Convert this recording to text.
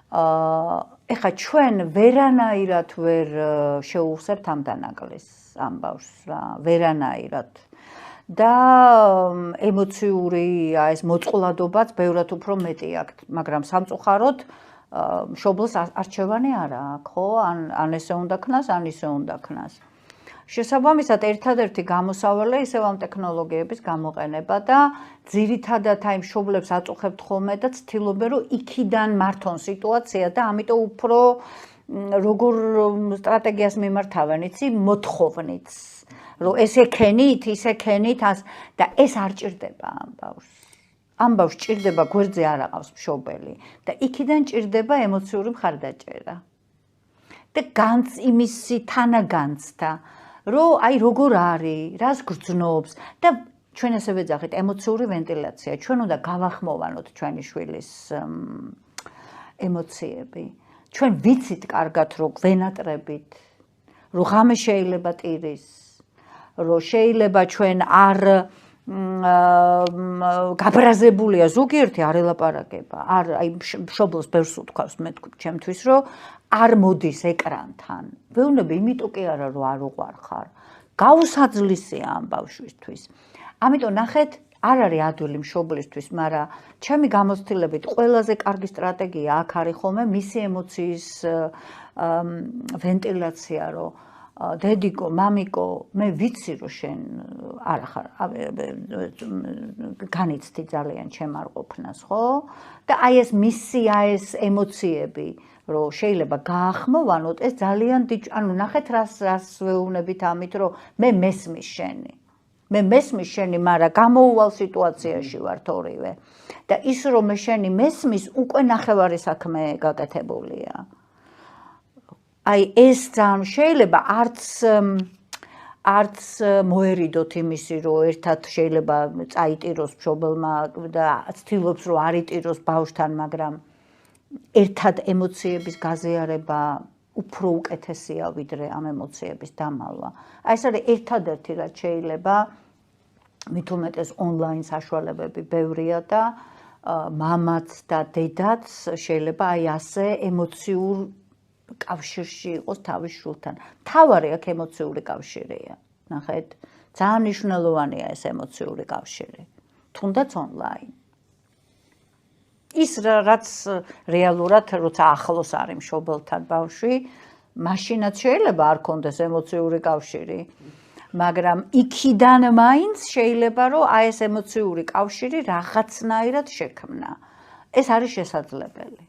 ეხლა ჩვენ ვერანაირად ვერ შევუხსებთ ამ დანაკლისს ამ ბავშვს რა, ვერანაირად. და ემოციური ეს მოწყვლადობაც ბევრად უფრო მეტი აქვს, მაგრამ სამწუხაროდ მშობლს არჩევანი არა აქვს, ხო? ან ესე უნდა ქნას, ან ისე უნდა ქნას. შესაბამისად, ერთადერთი გამოსავალი ისევ ამ ტექნოლოგიების გამოყენება და ძირითადად აი მშობლებს აწუხებთ ხოლმე და ცდილობენ, რომ იქიდან მართონ სიტუაცია და ამიტომ უფრო როგორ სტრატეგიას მიმართავენ, იცი, მოთხოვნით. რომ ესე ქენით, ისე ქენით და ეს არ ჭირდება ამ ბავშვს. ამ ბავშვს ჭირდება გვერდზე არ აყავს მშობელი და იქიდან ჭირდება ემოციური მხარდაჭერა. და იმისი თანაგანცდა, რომ აი როგორ არის, რას გრძნობს და ჩვენ ესე ვეძახით ემოციური ვენტილაცია. ჩვენ უნდა გავახმოვანოთ ჩვენი შვილის ემოციები. ჩვენ ვიცით კარგად, რომ გვენატრებით, რომ ღამე შეიძლება ტირის, რომ შეიძლება ჩვენ არ გაბრაზებულია ზოგიერთი არ ელაპარაკება, აი მშობლს ბევრს უთქვავს მე ჩემთვის, რომ არ მოდის ეკრანთან. ვეუბნები, იმიტომ კი არა, რომ არ უყვარხარ. გაუსაძლისია ამ ბავშვისთვის. ამიტომ ნახეთ, არ არის ადვილი მშობლისთვის, მაგრამ ჩემი გამოცდილებით ყველაზე კარგი სტრატეგია აქ არის ხოლმე მისი ემოციის ვენტილაცია, რომ დედიკო, მამიკო, მე ვიცი, რომ შენ არ ახარ განიცდი ძალიან ჩემ არ ყოფნას, ხო? და აი ეს მისი ეს ემოციები, რომ შეიძლება გაახმოვანოთ, ეს ძალიან ანუ ნახეთ რას ვეუბნებით ამით, რომ მე მესმის შენი. მე მესმის შენი, მაგრამ გამოუვალ სიტუაციაში ვართ ორივე. და ის რომ მე შენი მესმის, უკვე ნახევარი საქმე გაკეთებულია. აი ეს ძალიან შეიძლება არც მოერიდოთ იმისი, რომ ერთად შეიძლება წაიტიროს მშობელმა და ცდილობს, რომ არ იტიროს ბავშვთან, მაგრამ ერთად ემოციების გაზიარება უფრო უკეთესია, ვიდრე ამ ემოციების დამალვა. აი ეს არის ერთადერთი, რაც შეიძლება მით უმეტეს ონლაინ საშუალებები ბევრია და მამაც და დედაც შეიძლება აი ასე ემოციურ კავშირში იყოს თავის შვილთან. მთავარი აქ ემოციური კავშირია. ნახეთ, ძალიან მნიშვნელოვანია ეს ემოციური კავშირი. თუნდაც ონლაინ. ის რაც რეალურად, როცა ახლოს არის მშობელთან ბავშვი, მაშინაც შეიძლება არ ქონდეს ემოციური კავშირი. მაგრამ იქიდან მაინც შეიძლება, რომ აი ეს ემოციური კავშირი რაღაცნაირად შექმნა. ეს არის შესაძლებელი.